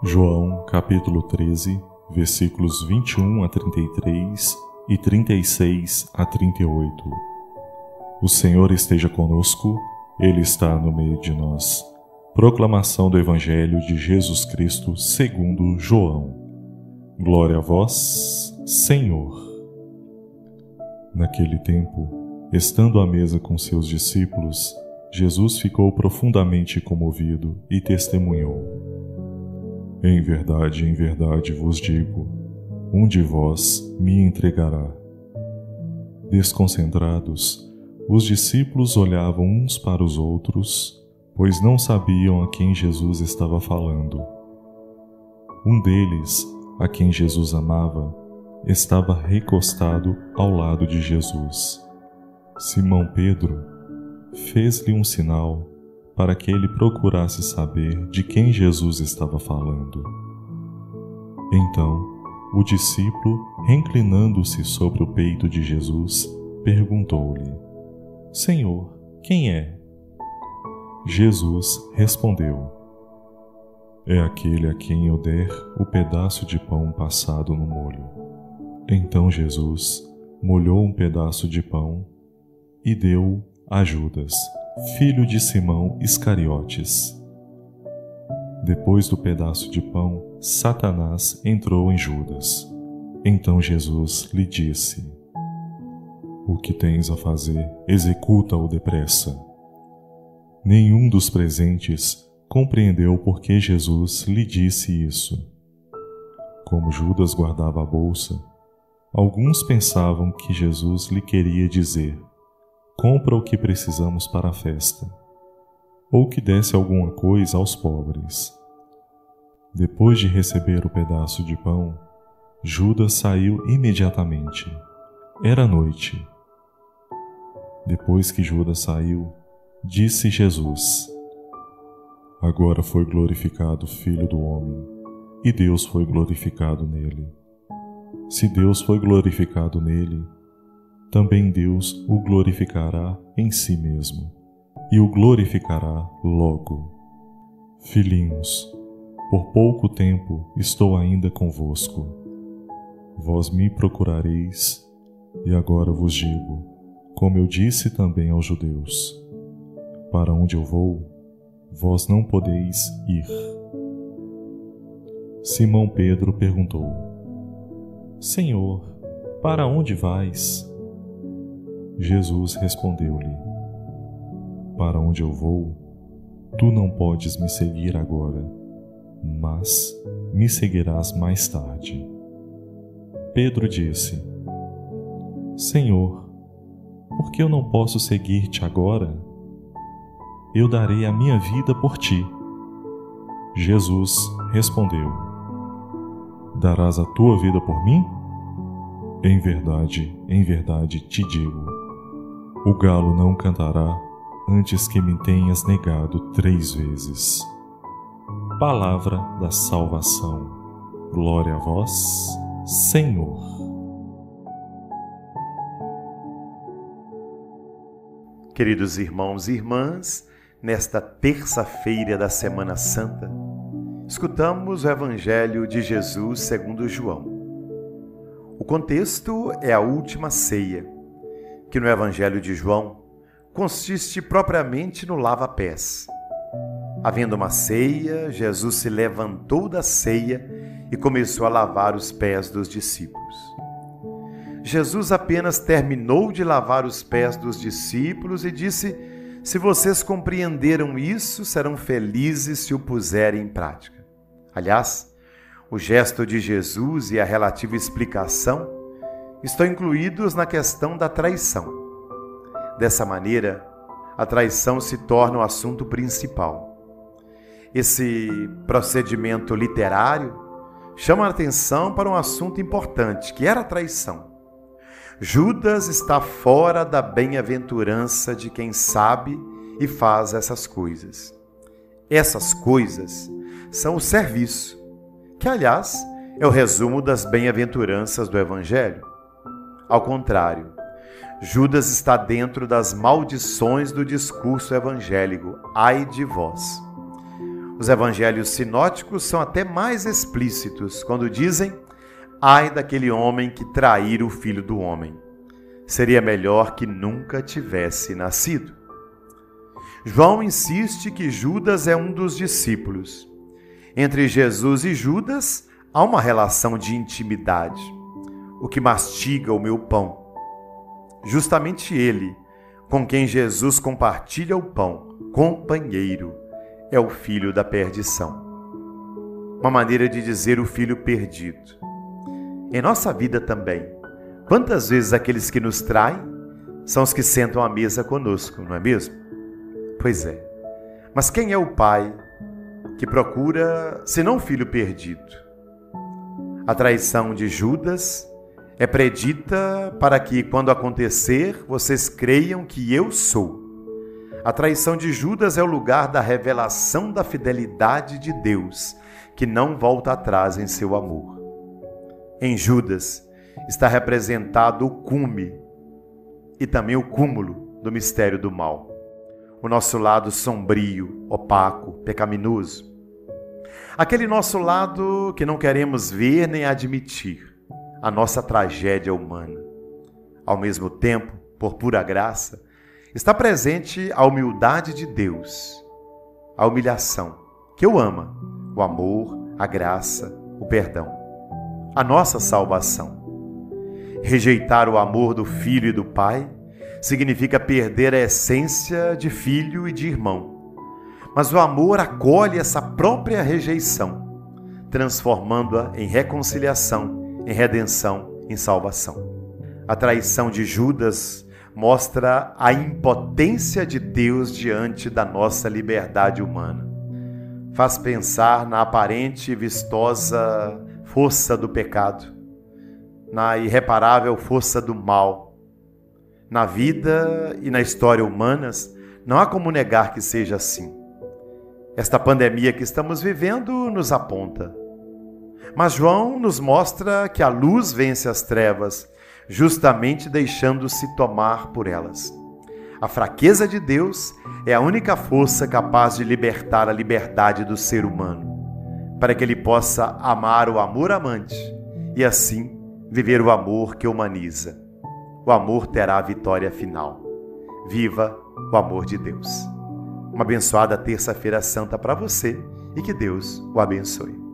João, capítulo 13, versículos 21 a 33 e 36 a 38. O Senhor esteja conosco, Ele está no meio de nós. Proclamação do Evangelho de Jesus Cristo segundo João. Glória a vós, Senhor. Naquele tempo, estando à mesa com seus discípulos, Jesus ficou profundamente comovido e testemunhou: em verdade vos digo, um de vós me entregará. Desconcentrados, os discípulos olhavam uns para os outros, pois não sabiam a quem Jesus estava falando. Um deles, a quem Jesus amava, estava recostado ao lado de Jesus. Simão Pedro fez-lhe um sinal para que ele procurasse saber de quem Jesus estava falando. Então, o discípulo, reclinando-se sobre o peito de Jesus, perguntou-lhe: Senhor, quem é? Jesus respondeu: é aquele a quem eu der o pedaço de pão passado no molho. Então Jesus molhou um pedaço de pão e deu-o a Judas, filho de Simão Iscariotes. Depois do pedaço de pão, Satanás entrou em Judas. Então Jesus lhe disse: o que tens a fazer, executa-o depressa. Nenhum dos presentes compreendeu por que Jesus lhe disse isso. Como Judas guardava a bolsa, alguns pensavam que Jesus lhe queria dizer: compra o que precisamos para a festa, ou que desse alguma coisa aos pobres. Depois de receber o pedaço de pão, Judas saiu imediatamente. Era noite. Depois que Judas saiu, disse Jesus: agora foi glorificado o Filho do Homem, e Deus foi glorificado nele. Se Deus foi glorificado nele, também Deus o glorificará em si mesmo, e o glorificará logo. Filhinhos, por pouco tempo estou ainda convosco. Vós me procurareis, e agora vos digo, como eu disse também aos judeus: para onde eu vou, vós não podeis ir. Simão Pedro perguntou: Senhor, para onde vais? Jesus respondeu-lhe: para onde eu vou, tu não podes me seguir agora, mas me seguirás mais tarde. Pedro disse: Senhor, por que eu não posso seguir-te agora? Eu darei a minha vida por ti. Jesus respondeu: darás a tua vida por mim? Em verdade te digo, o galo não cantará antes que me tenhas negado 3 vezes. Palavra da salvação. Glória a vós, Senhor. Queridos irmãos e irmãs, nesta terça-feira da Semana Santa, escutamos o Evangelho de Jesus segundo João. O contexto é a última ceia, que no Evangelho de João consiste propriamente no lava-pés. Havendo uma ceia, Jesus se levantou da ceia e começou a lavar os pés dos discípulos. Jesus apenas terminou de lavar os pés dos discípulos e disse: se vocês compreenderam isso, serão felizes se o puserem em prática. Aliás, o gesto de Jesus e a relativa explicação estão incluídos na questão da traição. Dessa maneira, a traição se torna o assunto principal. Esse procedimento literário chama a atenção para um assunto importante, que era a traição. Judas está fora da bem-aventurança de quem sabe e faz essas coisas. Essas coisas são o serviço, que, aliás, é o resumo das bem-aventuranças do Evangelho. Ao contrário, Judas está dentro das maldições do discurso evangélico. Ai de vós! Os evangelhos sinóticos são até mais explícitos quando dizem: ai daquele homem que trair o Filho do Homem. Seria melhor que nunca tivesse nascido. João insiste que Judas é um dos discípulos. Entre Jesus e Judas há uma relação de intimidade. O que mastiga o meu pão. Justamente ele, com quem Jesus compartilha o pão, companheiro, é o filho da perdição. Uma maneira de dizer o filho perdido. Em nossa vida também, quantas vezes aqueles que nos traem são os que sentam à mesa conosco, não é mesmo? Pois é. Mas quem é o pai que procura, senão o filho perdido? A traição de Judas é predita para que, quando acontecer, vocês creiam que eu sou. A traição de Judas é o lugar da revelação da fidelidade de Deus, que não volta atrás em seu amor. Em Judas está representado o cume e também o cúmulo do mistério do mal. O nosso lado sombrio, opaco, pecaminoso. Aquele nosso lado que não queremos ver nem admitir. A nossa tragédia humana. Ao mesmo tempo, por pura graça, está presente a humildade de Deus, a humilhação, que o ama, o amor, a graça, o perdão, a nossa salvação. Rejeitar o amor do filho e do pai significa perder a essência de filho e de irmão. Mas o amor acolhe essa própria rejeição, transformando-a em reconciliação, em redenção, em salvação. A traição de Judas mostra a impotência de Deus diante da nossa liberdade humana. Faz pensar na aparente e vistosa força do pecado, na irreparável força do mal. Na vida e na história humanas, não há como negar que seja assim. Esta pandemia que estamos vivendo nos aponta. Mas João nos mostra que a luz vence as trevas, justamente deixando-se tomar por elas. A fraqueza de Deus é a única força capaz de libertar a liberdade do ser humano, para que ele possa amar o amor amante e assim viver o amor que humaniza. O amor terá a vitória final. Viva o amor de Deus. Uma abençoada terça-feira santa para você e que Deus o abençoe.